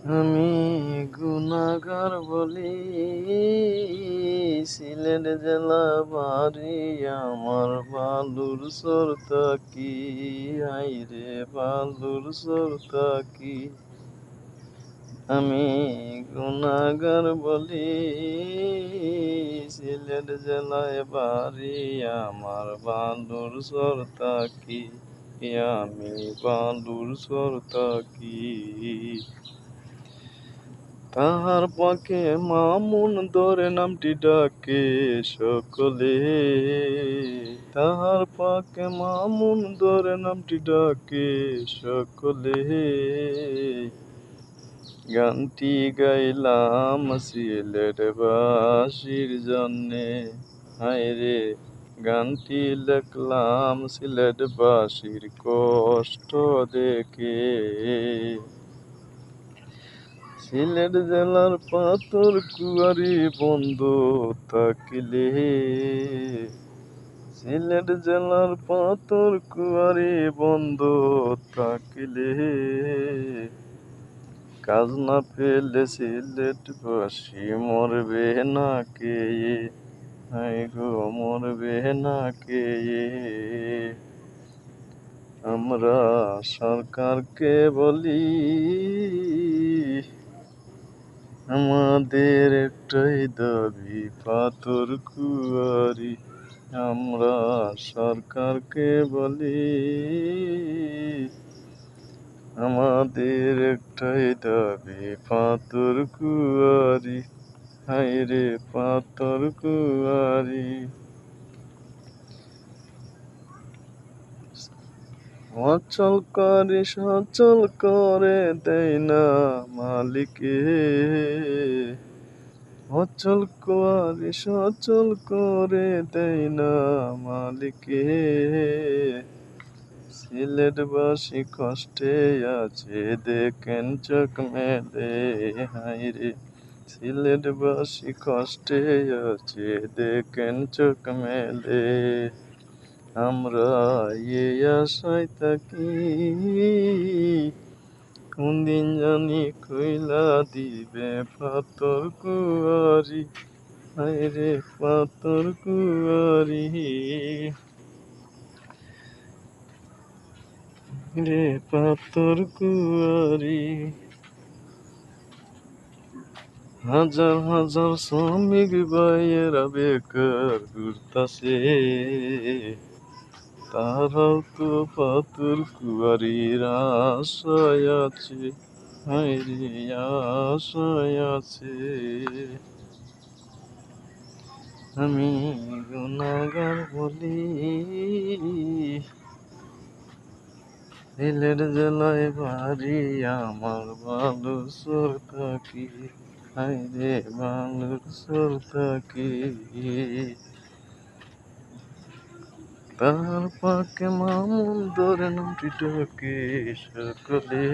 আমি গুনাহগার বলি, সিলেট জেলা বাড়ি আমার, বালুর চর থাকি, আইরে বালুর চর থাকি। আমি গুনাহগার বলি, সিলেট জেলায় বাড়ি আমার, বালুর চর থাকি, আমি বালুর চর থাকি। তাহার পাকে মামুন ধরে নামটি ডাকে সকলে, তাহার পাকে মামুন ধরে নামটি ডাকে সকলে। গানটি গাইলাম সিলেট বাসীর জন্যে, হায়রে গানটি লেখলাম সিলেট বাসীর কষ্ট দেখে। সিলেট জেলার পাথর কুয়ারি বন্ধ থাকিলে, সিলেট জেলার পাথর কুয়ারি বন্ধ থাকিলে, কাজ না পেলে সিলেটবাসী মরবে না কে, হায় গো মরবে না কে। আমরা সরকারকে বলি, আমাদের একটাই দাবি পাথর কুয়ারি। আমরা সরকারকে বলি, আমাদের একটাই দাবি পাথর কুয়ারি, হায়রে পাথর কুয়ারি। অচল করে সচল করে দেয় না মালিকে, অচল করে সচল করে দেয় না মালিকে। সিলেটবাসী কষ্টে আছে দেখেন চোখ মেলে, হায়রে সিলেটবাসী কষ্টে আছে দেখেন চোখ মেলে। আমরা এই আশায় থাকি, কোন দিন জানি কইলা দিবে পাথর কুয়ারি, হায়রে পাথর কুয়ারি, রে পাথর কুয়ারি। হাজার হাজার শ্রমিক ভাইয়েরা বেকার ঘুরতাছে, তারাও তো পাথর কুয়ারির আশায় আছে, হায়রে আশায় আছে। আমি গুনাহগার বলি, সিলেট জেলায় বাড়ি আমার, বালুর চর থাকি, হায়রে বালুর চর থাকি। তার পাকে মামুন ধরে নামটি ডাকে সকলে।